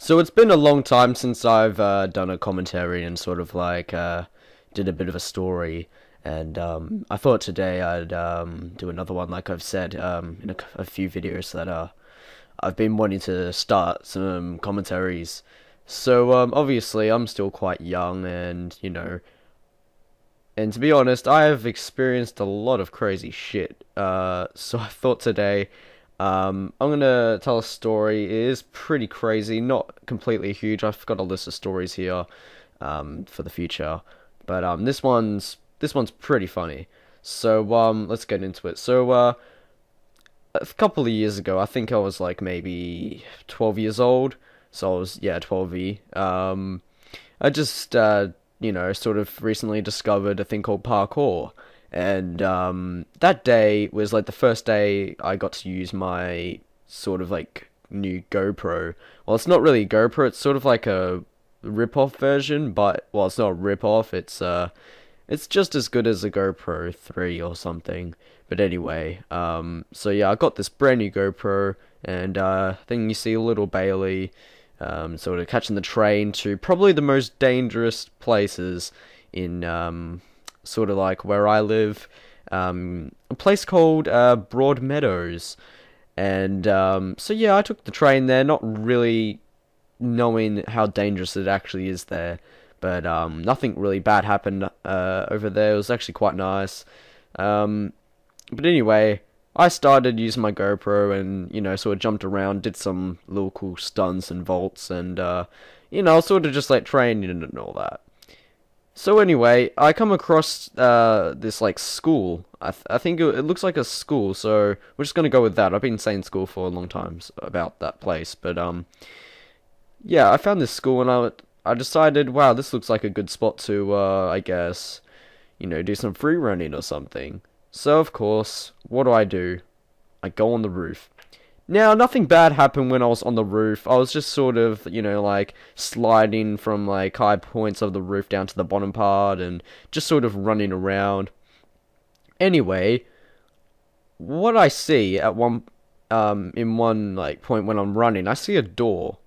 So it's been a long time since I've done a commentary and sort of like did a bit of a story, and I thought today I'd do another one, like I've said in a few videos that I've been wanting to start some commentaries. So obviously I'm still quite young, and and to be honest, I have experienced a lot of crazy shit. So I thought today, I'm gonna tell a story. It is pretty crazy, not completely huge. I've got a list of stories here, for the future, but this one's pretty funny. So let's get into it. So a couple of years ago, I think I was like maybe 12 years old. So I was, yeah, 12y. I just sort of recently discovered a thing called parkour. And that day was like the first day I got to use my sort of like new GoPro. Well, it's not really a GoPro, it's sort of like a rip-off version, but well, it's not a rip-off, it's just as good as a GoPro 3 or something. But anyway, so yeah, I got this brand new GoPro, and then you see little Bailey, sort of catching the train to probably the most dangerous places in, sort of like where I live, a place called Broad Meadows. And so yeah, I took the train there, not really knowing how dangerous it actually is there. But nothing really bad happened over there. It was actually quite nice. Um, but anyway, I started using my GoPro and, sort of jumped around, did some little cool stunts and vaults, and, sort of just like training and all that. So anyway, I come across this like school. I think it looks like a school, so we're just gonna go with that. I've been saying school for a long time about that place, but yeah, I found this school and I decided, wow, this looks like a good spot to I guess, do some free running or something. So of course, what do? I go on the roof. Now, nothing bad happened when I was on the roof. I was just sort of, like sliding from like high points of the roof down to the bottom part and just sort of running around. Anyway, what I see at one in one like point when I'm running, I see a door.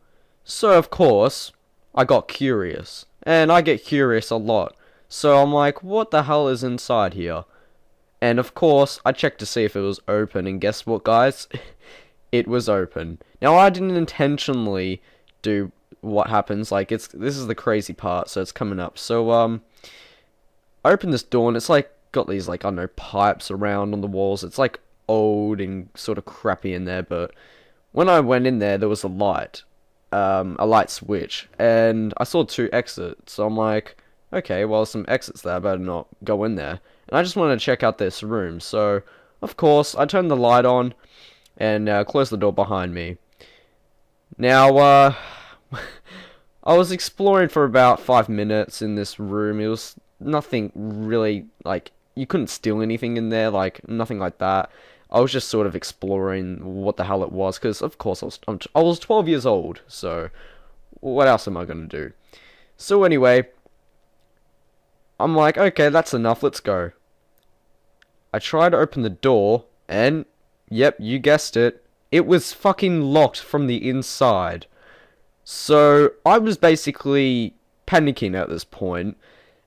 So of course, I got curious. And I get curious a lot. So I'm like, what the hell is inside here? And of course, I checked to see if it was open, and guess what, guys? It was open. Now, I didn't intentionally do what happens. Like, this is the crazy part, so it's coming up. So, I opened this door, and it's like got these like, I don't know, pipes around on the walls. It's like old and sort of crappy in there, but when I went in there, there was a light switch, and I saw two exits. So I'm like, okay, well, some exits there. I better not go in there. And I just wanted to check out this room. So, of course, I turned the light on and closed the door behind me. Now, I was exploring for about 5 minutes in this room. It was nothing really, like, you couldn't steal anything in there, like, nothing like that. I was just sort of exploring what the hell it was, because, of course, I was 12 years old, so what else am I going to do? So anyway, I'm like, okay, that's enough, let's go. I tried to open the door, and yep, you guessed it. It was fucking locked from the inside. So I was basically panicking at this point,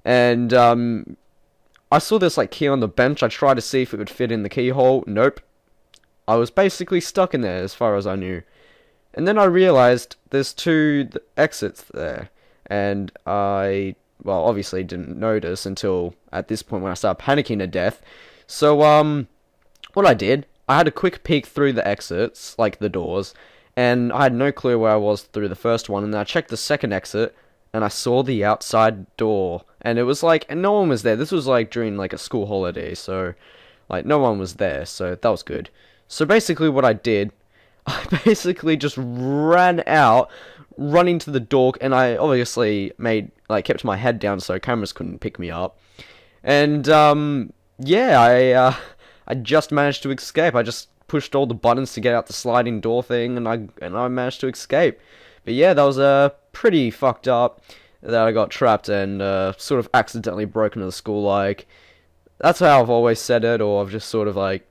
and I saw this like key on the bench. I tried to see if it would fit in the keyhole. Nope. I was basically stuck in there as far as I knew. And then I realized there's two exits there, and I, well, obviously didn't notice until at this point when I started panicking to death. So what I did, I had a quick peek through the exits, like the doors, and I had no clue where I was through the first one, and I checked the second exit, and I saw the outside door, and it was like, and no one was there. This was like during like a school holiday, so like no one was there, so that was good. So basically what I did, I basically just ran out, running to the door, and I obviously kept my head down so cameras couldn't pick me up. And yeah, I just managed to escape. I just pushed all the buttons to get out the sliding door thing, and I managed to escape. But yeah, that was pretty fucked up that I got trapped and sort of accidentally broken into the school. Like, that's how I've always said it, or I've just sort of like,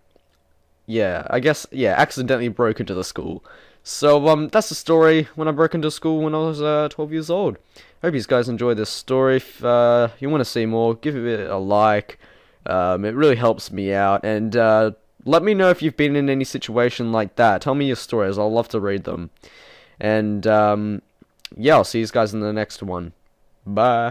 yeah, I guess, yeah, accidentally broke into the school. So that's the story when I broke into school when I was 12 years old. Hope you guys enjoy this story. If you want to see more, give it a like. It really helps me out, and let me know if you've been in any situation like that. Tell me your stories. I'll love to read them. And yeah, I'll see you guys in the next one. Bye.